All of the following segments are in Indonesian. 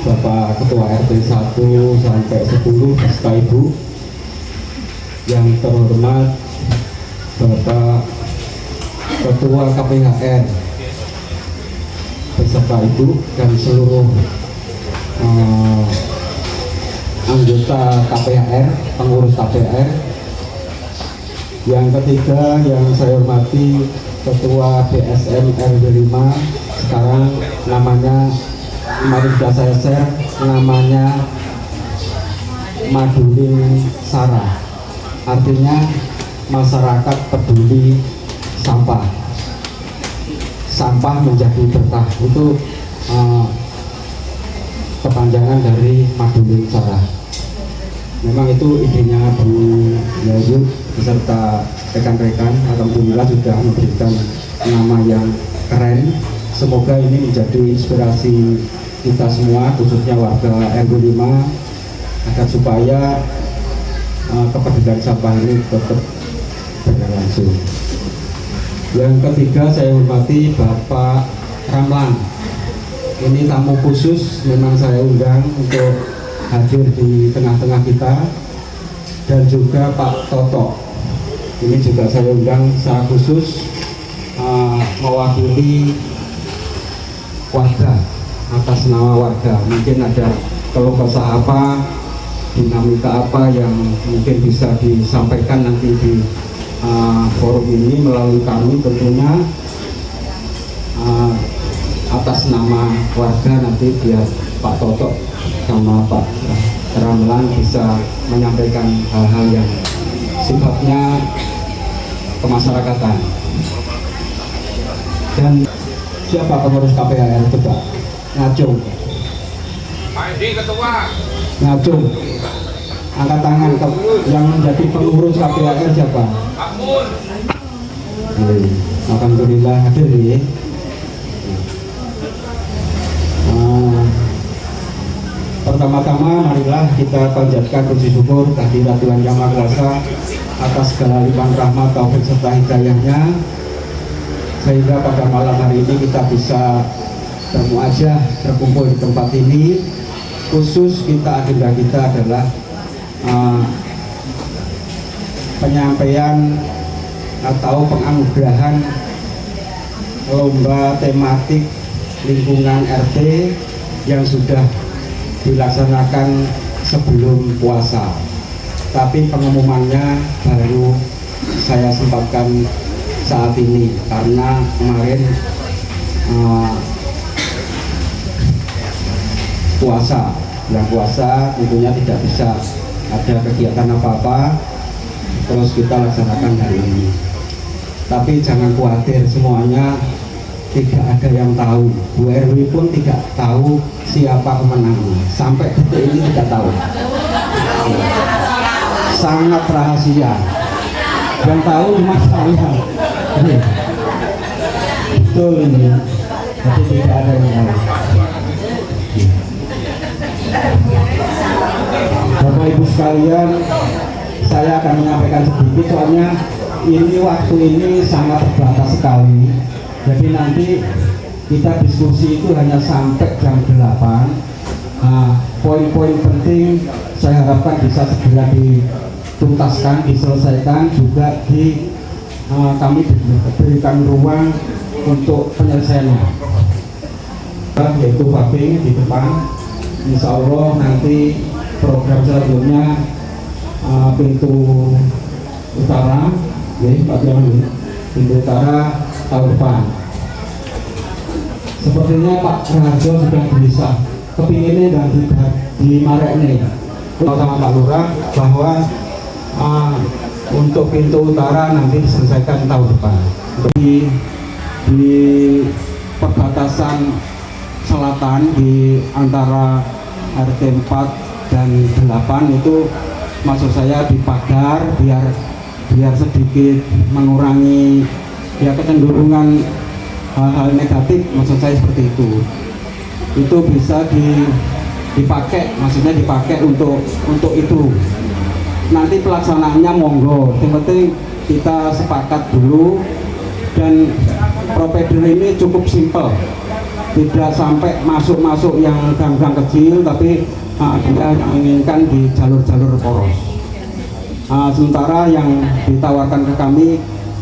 Bapak Ketua RT 1 sampai 10 beserta Ibu, yang terhormat Bapak Ketua KPHR beserta Ibu dan seluruh anggota KPHR, pengurus KPHR. Yang ketiga yang saya hormati Ketua BSM RW 5, sekarang namanya, mari kita saya share, namanya Madulin Sarah, artinya masyarakat peduli sampah. Sampah menjadi berkah, itu kepanjangan dari Madulin Sarah. Memang itu idenya Bu Yayu beserta rekan-rekan, alhamdulillah sudah memberikan nama yang keren. Semoga ini menjadi inspirasi kita semua, khususnya warga RW 5, agar supaya kepedulian sampah ini tetap berlangsung. Yang ketiga saya hormati Bapak Ramlan. Ini tamu khusus, memang saya undang untuk hadir di tengah-tengah kita, dan juga Pak Toto. Ini juga saya undang secara khusus mewakili warga, atas nama warga. Mungkin ada keluh kesah apa, dinamika apa yang mungkin bisa disampaikan nanti di forum ini melalui kami tentunya, atas nama warga, nanti biar Pak Toto sama Pak Ramlan bisa menyampaikan hal-hal yang sifatnya kemasyarakatan. Dan siapa pengurus KPHR? Coba ngacung. Ngacung. Angkat tangan yang menjadi pengurus KPHR siapa? Alhamdulillah hadir ya. Pertama-tama marilah kita panjatkan puji syukur kehadirat Tuhan Yang Maha Kuasa atas segala limpahan rahmat, taufik serta hidayahnya, sehingga pada malam hari ini kita bisa berkumpul di tempat ini. Khusus agenda kita adalah penyampaian atau penganugerahan lomba tematik lingkungan RT yang sudah dilaksanakan sebelum puasa, tapi pengumumannya baru saya sempatkan saat ini karena kemarin puasa tentunya tidak bisa ada kegiatan apa-apa, terus kita laksanakan hari ini. Tapi jangan khawatir, semuanya tidak ada yang tahu. Bu RW pun tidak tahu siapa pemenangnya, sampai detik ini tidak tahu. Sangat rahasia. Yang tahu cuma saya. Betul ini. Tapi tidak ada yang tahu. Bapak Ibu sekalian, saya akan menyampaikan sedikit, soalnya ini waktu ini sangat terbatas sekali. Jadi nanti kita diskusi itu hanya sampai jam 8. Poin-poin penting saya harapkan bisa segera dituntaskan, diselesaikan, juga kami diberikan ruang untuk penyelesaiannya, yaitu vaping di depan. Insya Allah nanti program selanjutnya pintu utara, Pak Jamin, pintu utara tahun depan. Sepertinya Pak Raharjo sudah bisa kepinginnya dan di Marekne sama Pak Lurah bahwa untuk pintu utara nanti diselesaikan tahun depan. Di perbatasan selatan di antara RT 4 dan 8 itu, maksud saya dipagar biar sedikit mengurangi kecenderungan hal-hal negatif, maksud saya seperti itu. Itu bisa dipakai, maksudnya dipakai untuk itu. Nanti pelaksanaannya monggo, yang penting kita sepakat dulu, dan prosedur ini cukup simpel. tidak sampai masuk yang gang-gang kecil, tapi dia menginginkan di jalur-jalur poros. Sementara yang ditawarkan ke kami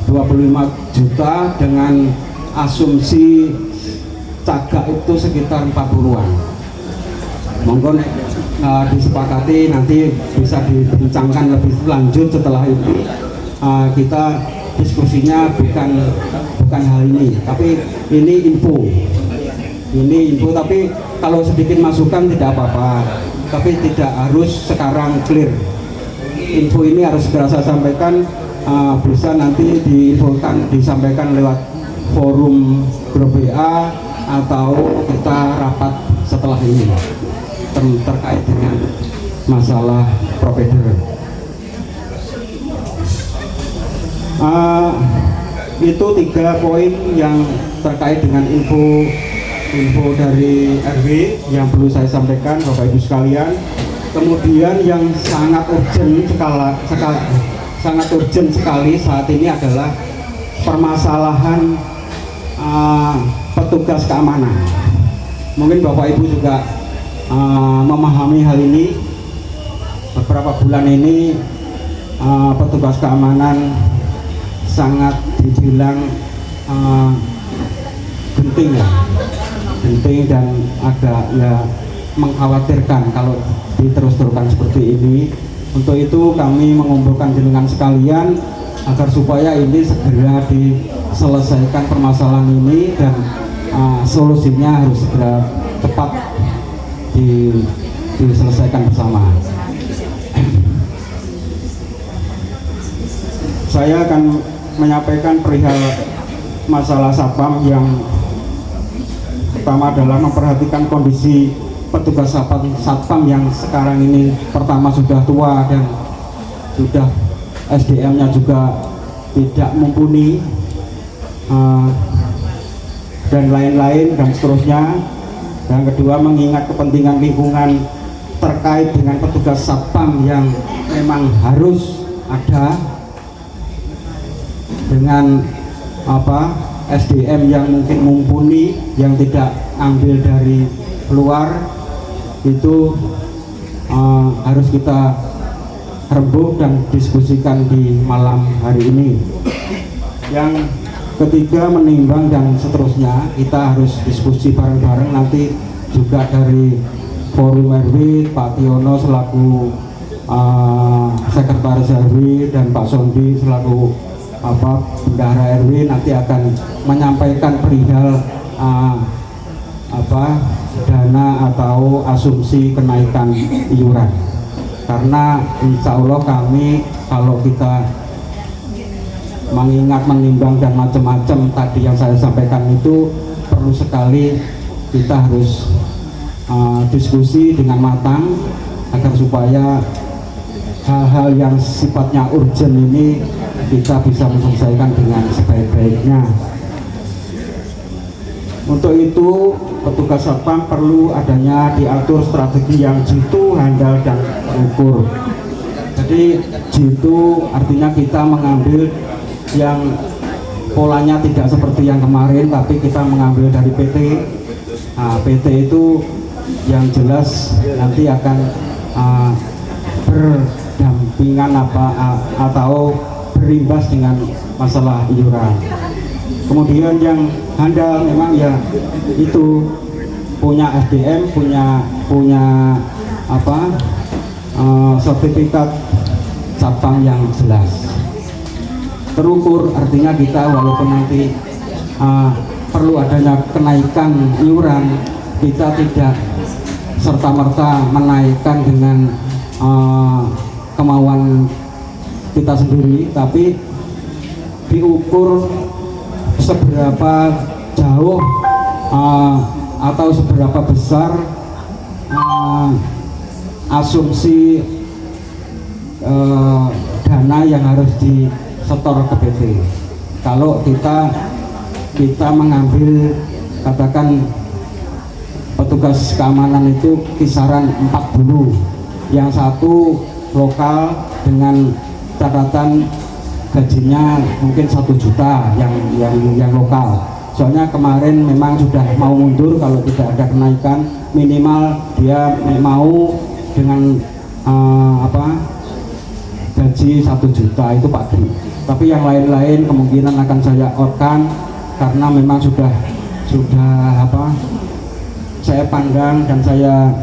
25 juta dengan asumsi cagak itu sekitar 40-an. Monggo disepakati, nanti bisa dibincangkan lebih lanjut setelah ini. Kita diskusinya bukan hal ini, tapi ini info, tapi kalau sedikit masukan tidak apa-apa, tapi tidak harus sekarang clear. Info ini harus segera saya sampaikan, bisa nanti disampaikan lewat forum grup WA atau kita rapat setelah ini terkait dengan masalah provider. Itu 3 poin yang terkait dengan info dari RW yang perlu saya sampaikan Bapak Ibu sekalian. Kemudian yang sangat urgent sekali saat ini adalah permasalahan petugas keamanan. Mungkin Bapak Ibu juga memahami hal ini. Beberapa bulan ini petugas keamanan sangat dibilang genting dan agak mengkhawatirkan kalau diterus-teruskan seperti ini. Untuk itu kami mengumpulkan jenengan sekalian agar supaya ini segera diselesaikan permasalahan ini, dan solusinya harus segera cepat diselesaikan bersama. Saya akan menyampaikan perihal masalah satpam. Yang pertama adalah memperhatikan kondisi petugas satpam yang sekarang ini, pertama sudah tua dan sudah SDM-nya juga tidak mumpuni, dan lain-lain dan seterusnya. Dan kedua, mengingat kepentingan lingkungan terkait dengan petugas satpam yang memang harus ada, dengan SDM yang mungkin mumpuni, yang tidak ambil dari luar, itu harus kita rembuk dan diskusikan di malam hari ini. Yang ketiga, menimbang dan seterusnya, kita harus diskusi bareng-bareng nanti juga dari forum RW, Pak Tiono selaku sekretaris RW dan Pak Sondi selaku bendahara RW nanti akan menyampaikan perihal dana atau asumsi kenaikan iuran. Karena insya Allah kami, kalau kita mengingat, menimbang dan macam-macam tadi yang saya sampaikan, itu perlu sekali kita harus diskusi dengan matang agar supaya hal-hal yang sifatnya urgent ini kita bisa menyelesaikan dengan sebaik-baiknya. Untuk itu, petugas satpam perlu adanya diatur strategi yang jitu, handal, dan terukur. Jadi jitu artinya kita mengambil yang polanya tidak seperti yang kemarin, tapi kita mengambil dari PT. PT itu yang jelas nanti akan berdampingan atau berimbas dengan masalah iuran. Kemudian yang handal memang ya itu punya SDM, punya sertifikat satpam yang jelas. Terukur artinya kita walaupun nanti perlu adanya kenaikan iuran, kita tidak serta-merta menaikkan dengan kemauan kita sendiri, tapi diukur seberapa jauh atau seberapa besar asumsi dana yang harus disetor ke PT. Kalau kita mengambil, katakan petugas keamanan itu kisaran 40, yang satu lokal dengan catatan gajinya mungkin 1 juta yang lokal, Soalnya kemarin memang sudah mau mundur kalau tidak ada kenaikan, minimal dia mau dengan gaji 1 juta itu pagi. Tapi yang lain-lain kemungkinan akan saya outkan karena memang sudah saya pandang dan saya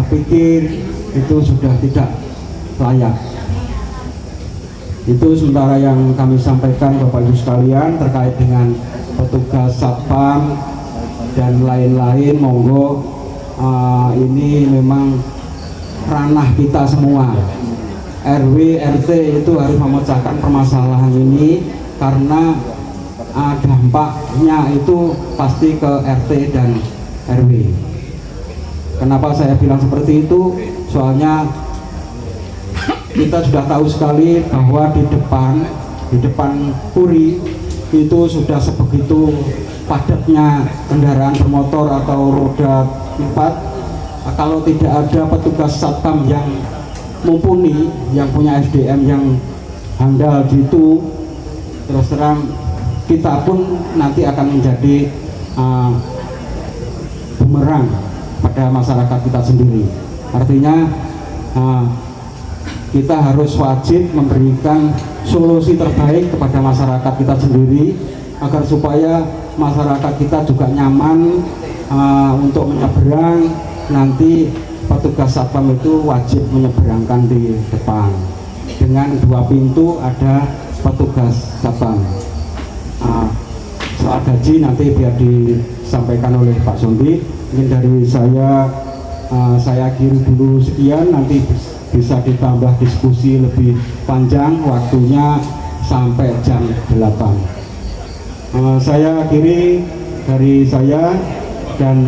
pikir itu sudah tidak layak. Itu sementara yang kami sampaikan Bapak Ibu sekalian terkait dengan petugas satpam dan lain-lain. Monggo, ini memang ranah kita semua. RW, RT itu harus memecahkan permasalahan ini karena dampaknya itu pasti ke RT dan RW. Kenapa saya bilang seperti itu? Soalnya kita sudah tahu sekali bahwa di depan Puri itu sudah sebegitu padatnya kendaraan bermotor atau roda 4. Kalau tidak ada petugas satpam yang mumpuni, yang punya SDM yang handal gitu, terus terang kita pun nanti akan menjadi bumerang pada masyarakat kita sendiri. Artinya kita harus wajib memberikan solusi terbaik kepada masyarakat kita sendiri agar supaya masyarakat kita juga nyaman untuk menyeberang. Nanti petugas satpam itu wajib menyeberangkan di depan dengan 2 pintu ada petugas satpam. Soal gaji nanti biar disampaikan oleh Pak Sondi. Mungkin dari saya kiri dulu sekian, nanti bisa ditambah diskusi lebih panjang, waktunya sampai jam 8. Saya akhiri dari saya dan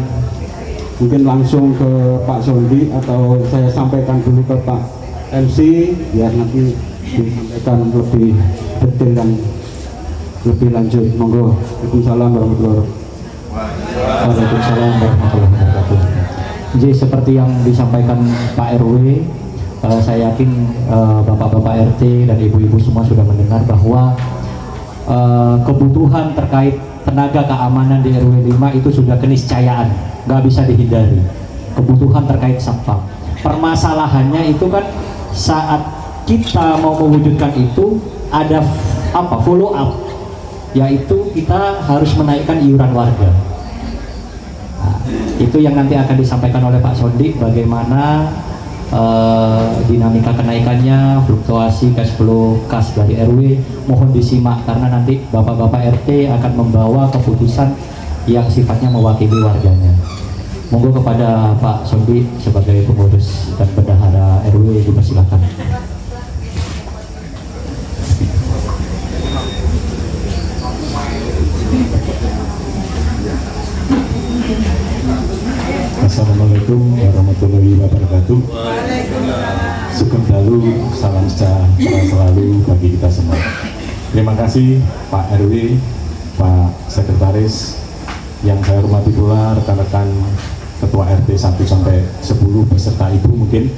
mungkin langsung ke Pak Sondi atau saya sampaikan dulu ke Pak MC biar nanti disampaikan lebih detail dan lebih lanjut. Monggo. Waalaikumsalam warahmatullahi wabarakatuh. Waalaikumsalam warahmatullahi wabarakatuh. Jadi seperti yang disampaikan Pak RW, saya yakin Bapak-Bapak RT dan Ibu-Ibu semua sudah mendengar bahwa kebutuhan terkait tenaga keamanan di RW 5 itu sudah keniscayaan, nggak bisa dihindari. Kebutuhan terkait satpam. Permasalahannya itu kan saat kita mau mewujudkan itu ada follow up, yaitu kita harus menaikkan iuran warga. Nah, itu yang nanti akan disampaikan oleh Pak Sondi bagaimana dinamika kenaikannya, fluktuasi cash flow kas dari RW. Mohon disimak karena nanti Bapak-Bapak RT akan membawa keputusan yang sifatnya mewakili warganya. Monggo kepada Pak Sondi sebagai pengurus dan bendahara RW dipersilakan. Assalamualaikum warahmatullahi wabarakatuh. Sugeng dalu, salam sejahtera selalu bagi kita semua. Terima kasih Pak RW, Pak Sekretaris, yang saya hormati pula rekan-rekan Ketua RT 1 sampai 10 beserta Ibu, mungkin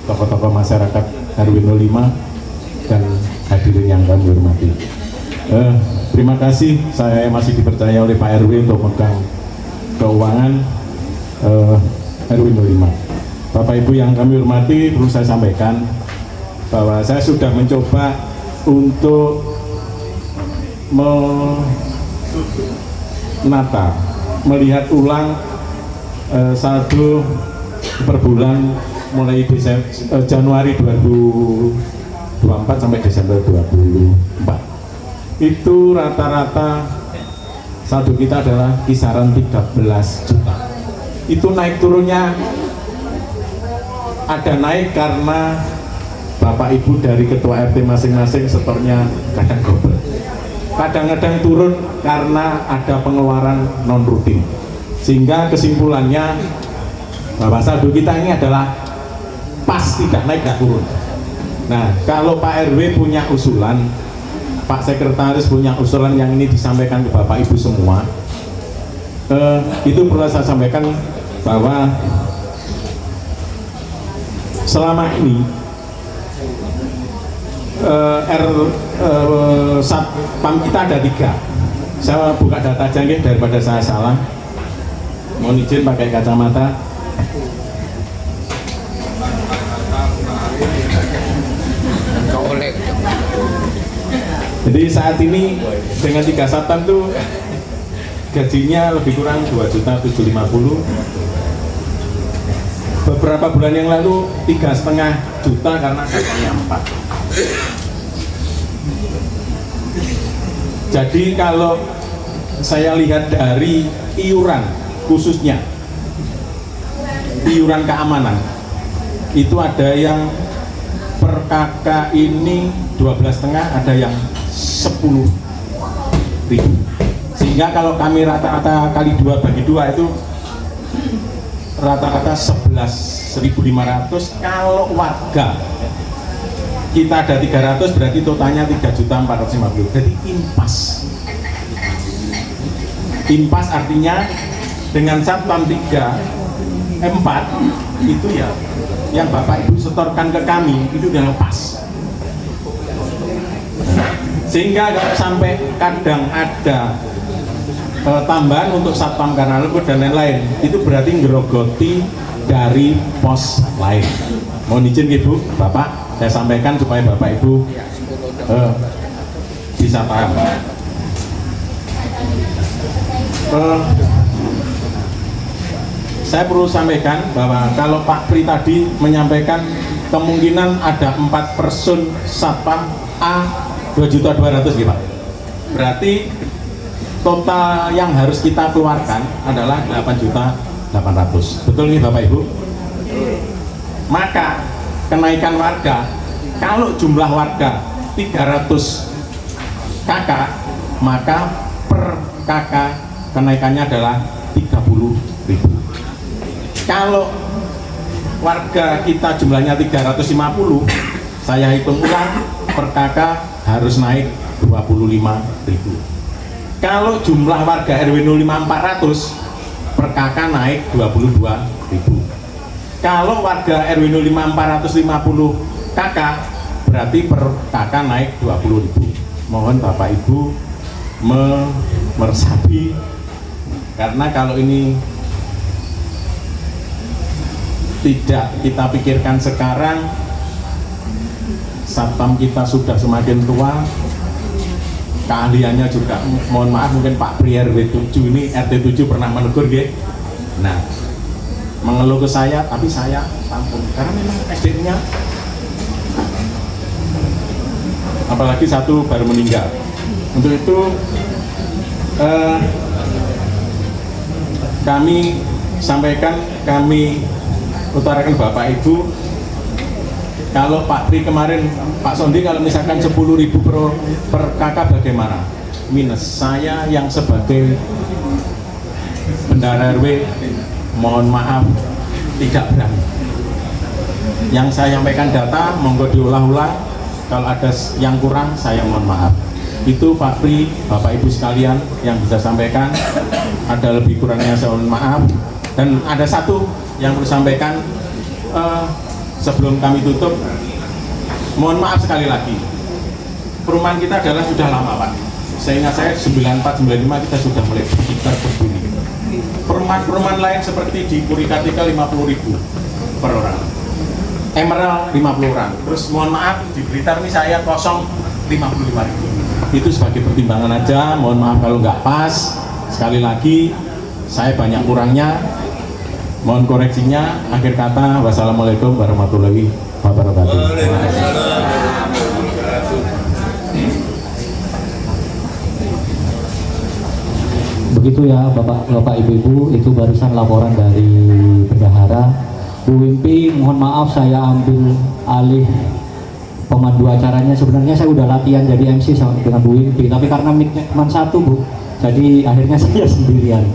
tokoh-tokoh masyarakat RW 05 dan hadirin yang kami hormati. Terima kasih, saya masih dipercaya oleh Pak RW untuk megang keuangan RW 05. Bapak Ibu yang kami hormati, perlu saya sampaikan bahwa saya sudah mencoba untuk menata, melihat ulang saldo per bulan mulai Januari 2024 sampai Desember 2024. Itu rata-rata saldo kita adalah kisaran 13 juta. Itu naik turunnya ada naik karena Bapak Ibu dari Ketua RT masing-masing setornya kadang double, kadang-kadang turun karena ada pengeluaran non rutin, sehingga kesimpulannya bahwa saldo kita ini adalah pas, tidak naik, tidak turun. Nah, kalau Pak RW punya usulan, Pak Sekretaris punya usulan yang ini disampaikan ke Bapak Ibu semua, itu perlu saya sampaikan bahwa selama ini satpam kita ada 3. Saya buka data aja nggih daripada saya salah. Mohon izin pakai kacamata. Jadi saat ini dengan 3 satpam tuh gajinya lebih kurang 2.750.000. Beberapa bulan yang lalu 3,5 juta karena satpamnya 4. Jadi kalau saya lihat dari iuran, khususnya iuran keamanan, itu ada yang per kakak ini 12,5, ada yang 10.000. Sehingga kalau kami rata-rata kali 2 bagi 2 itu rata-rata 11.500. Kalau warga kita ada 300, berarti totalnya 3.450.000. Jadi impas artinya dengan satpam 4 itu ya yang Bapak Ibu setorkan ke kami itu udah lepas. Sehingga kalau sampai kadang ada tambahan untuk satpam karena lembut dan lain-lain, itu berarti ngerogoti dari pos lain. Mohon izin Ibu, Bapak, saya sampaikan supaya Bapak Ibu bisa paham. Saya perlu sampaikan bahwa kalau Pak Pri tadi menyampaikan kemungkinan ada 4 person satpam A 2.200.000 Pak. Berarti total yang harus kita keluarkan adalah 8.800.000. Betul nih Bapak Ibu? Maka kenaikan warga, kalau jumlah warga 300 kakak, maka per kakak kenaikannya adalah 30.000. Kalau warga kita jumlahnya 350, saya hitung ulang, per kakak harus naik 25.000. Kalau jumlah warga RW 05 400, per kakak naik 22.000. Kalau warga RW 05 450 kakak, berarti per kakak naik 20.000. Mohon Bapak Ibu meresapi, karena kalau ini tidak kita pikirkan sekarang, satpam kita sudah semakin tua, keahliannya juga, mohon maaf mungkin Pak Pri RW 7 ini, RT 7 pernah menegur ya. Nah, mengeluh ke saya, tapi saya tampung karena memang SDM-nya, apalagi satu baru meninggal. Untuk itu kami sampaikan, kami utarakan Bapak Ibu, kalau Pak Tri kemarin, Pak Sondi kalau misalkan 10.000 per kakak bagaimana? Minus. Saya yang sebagai bendahara RW, mohon maaf, tidak berani. Yang saya sampaikan data, monggo diulang-ulang, kalau ada yang kurang saya mohon maaf. Itu Pak Pri, Bapak Ibu sekalian yang bisa sampaikan, ada lebih kurangnya saya mohon maaf. Dan ada satu yang perlu sampaikan sebelum kami tutup, mohon maaf sekali lagi, perumahan kita adalah sudah lama Pak. Seingat saya 94-95 kita sudah mulai berkitar berdiri. Perumahan-perumahan lain seperti di Purikatika 50.000 per orang, Emerald 50 orang. Terus mohon maaf di Blitar ini saya kosong 55.000. Itu sebagai pertimbangan aja, mohon maaf kalau nggak pas. Sekali lagi saya banyak kurangnya, mohon koreksinya. Akhir kata, wassalamualaikum warahmatullahi wabarakatuh. Begitu ya Bapak Ibu-Ibu, itu barusan laporan dari bendahara. Bu Wimpi, mohon maaf saya ambil alih pemandu acaranya. Sebenarnya saya udah latihan jadi MC sama dengan Bu Wimpi, tapi karena mic-nya cuma satu Bu, jadi akhirnya saya sendirian.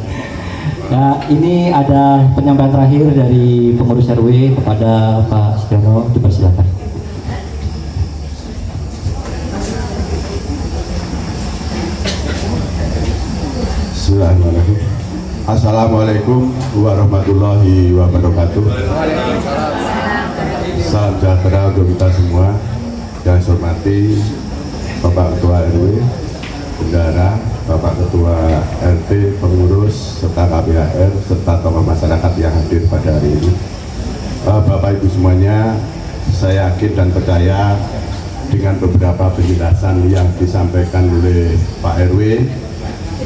Ya, ini ada penyampaian terakhir dari pengurus RW kepada Pak Setiano, dipersilakan. Bismillahirrahmanirrahim. Assalamualaikum warahmatullahi wabarakatuh. Salam sejahtera untuk kita semua. Yang saya hormati Bapak Ketua RW, bendahara, Bapak Ketua RT, pengurus, serta KPHR, serta tokoh masyarakat yang hadir pada hari ini. Bapak Ibu semuanya, saya yakin dan percaya dengan beberapa penjelasan yang disampaikan oleh Pak RW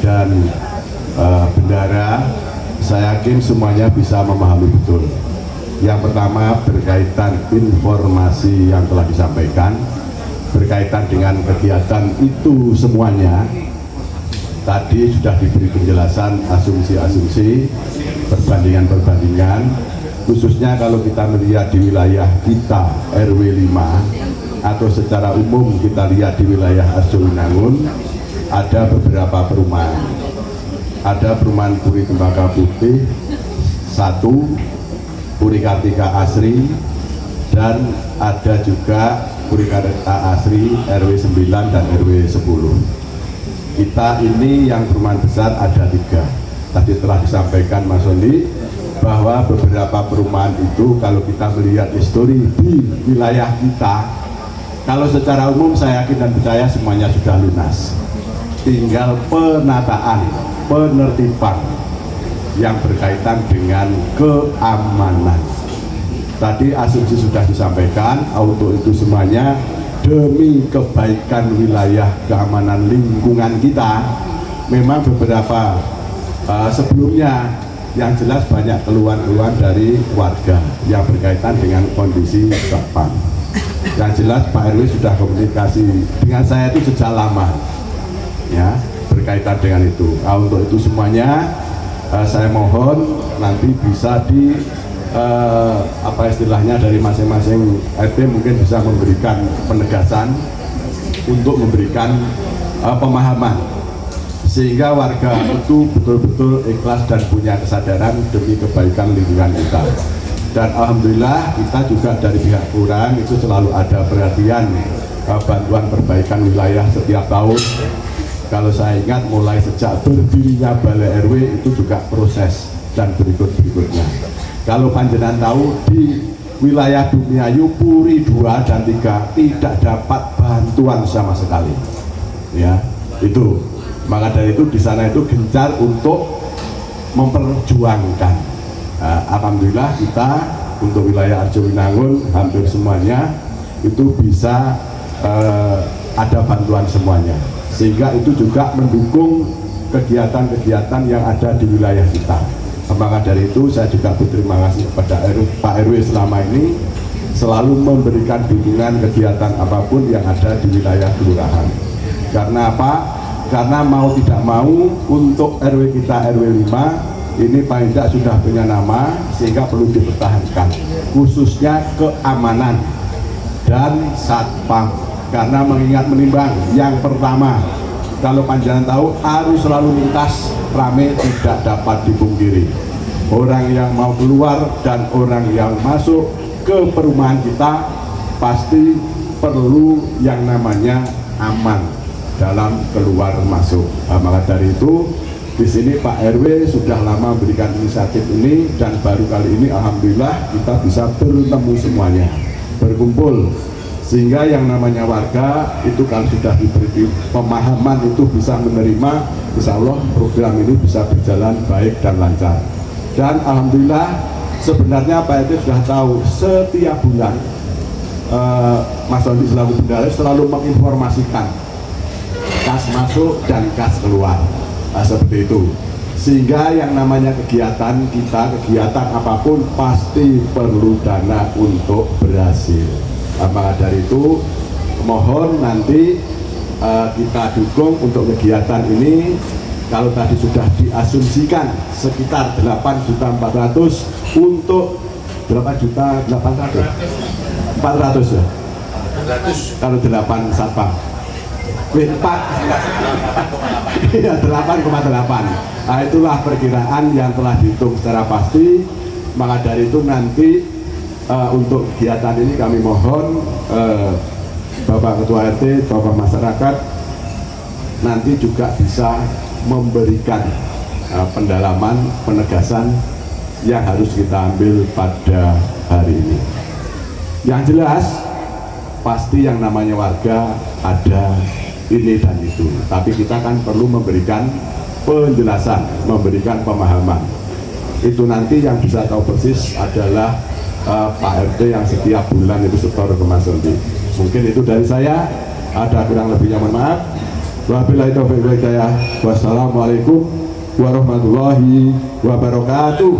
dan bendara, saya yakin semuanya bisa memahami betul. Yang pertama berkaitan informasi yang telah disampaikan, berkaitan dengan kegiatan itu semuanya. Tadi sudah diberi penjelasan asumsi-asumsi, perbandingan-perbandingan, khususnya kalau kita melihat di wilayah kita RW 5 atau secara umum kita lihat di wilayah Arjowinangun, ada beberapa perumahan. Ada perumahan Puri Tembaka Putih 1, Puri Kartika Asri, dan ada juga Puri Kartika Asri RW 9 dan RW 10. Kita ini yang perumahan besar ada 3. Tadi telah disampaikan Mas Sondi bahwa beberapa perumahan itu kalau kita melihat histori di wilayah kita, kalau secara umum saya yakin dan percaya semuanya sudah lunas. Tinggal penataan, penertiban yang berkaitan dengan keamanan. Tadi asumsi sudah disampaikan, untuk itu semuanya demi kebaikan wilayah keamanan lingkungan kita. Memang beberapa sebelumnya yang jelas banyak keluhan-keluhan dari warga yang berkaitan dengan kondisi satpam. Yang jelas Pak RW sudah komunikasi dengan saya itu sejak lama, ya, berkaitan dengan itu. Untuk itu semuanya saya mohon nanti bisa di apa istilahnya dari masing-masing RT mungkin bisa memberikan penegasan untuk memberikan pemahaman sehingga warga itu betul-betul ikhlas dan punya kesadaran demi kebaikan lingkungan kita. Dan alhamdulillah kita juga dari pihak kelurahan itu selalu ada perhatian bantuan perbaikan wilayah setiap tahun. Kalau saya ingat mulai sejak berdirinya Balai RW itu juga proses dan berikutnya. Kalau panjenengan tahu di wilayah Bumiayu Puri 2 dan 3 tidak dapat bantuan sama sekali, ya itu. Maka dari itu di sana itu gencar untuk memperjuangkan. Alhamdulillah kita untuk wilayah Arjowinangun hampir semuanya itu bisa ada bantuan semuanya, sehingga itu juga mendukung kegiatan-kegiatan yang ada di wilayah kita. Maka dari itu saya juga berterima kasih kepada Pak RW selama ini selalu memberikan dukungan kegiatan apapun yang ada di wilayah kelurahan. Karena apa? Karena mau tidak mau untuk RW kita RW 5 ini paling tidak sudah punya nama sehingga perlu dipertahankan, khususnya keamanan dan satpam. Karena mengingat menimbang yang pertama, kalau panjenengan tahu arus lalu lintas rame tidak dapat dipungkiri. Orang yang mau keluar dan orang yang masuk ke perumahan kita pasti perlu yang namanya aman dalam keluar masuk. Maka dari itu di sini Pak RW sudah lama memberikan inisiatif ini dan baru kali ini alhamdulillah kita bisa bertemu semuanya, berkumpul, sehingga yang namanya warga itu kalau sudah diberi pemahaman itu bisa menerima, insya Allah program ini bisa berjalan baik dan lancar. Dan alhamdulillah sebenarnya Pak RT sudah tahu setiap bulan Mas Sondi selaku bendahara selalu menginformasikan kas masuk dan kas keluar, seperti itu. Sehingga yang namanya kegiatan kita, kegiatan apapun pasti perlu dana untuk berhasil. Maka dari itu mohon nanti kita dukung untuk kegiatan ini. Kalau tadi sudah diasumsikan sekitar 8.400.000 untuk 8.800.000 400 ya? 400 kalau 8 satpam 4 ya 8,8. Nah, itulah perkiraan yang telah dihitung secara pasti. Maka dari itu nanti untuk kegiatan ini kami mohon Bapak Ketua RT, Bapak masyarakat nanti juga bisa memberikan pendalaman, penegasan yang harus kita ambil pada hari ini. Yang jelas pasti yang namanya warga ada ini dan itu. Tapi kita kan perlu memberikan penjelasan, memberikan pemahaman. Itu nanti yang bisa tahu persis adalah Pak RT yang setiap bulan itu setor ke Mas Rondi. Mungkin itu dari saya. Ada kurang lebihnya mohon maaf. Wabillahi taufiq wal hidayah. Wassalamualaikum warahmatullahi wabarakatuh.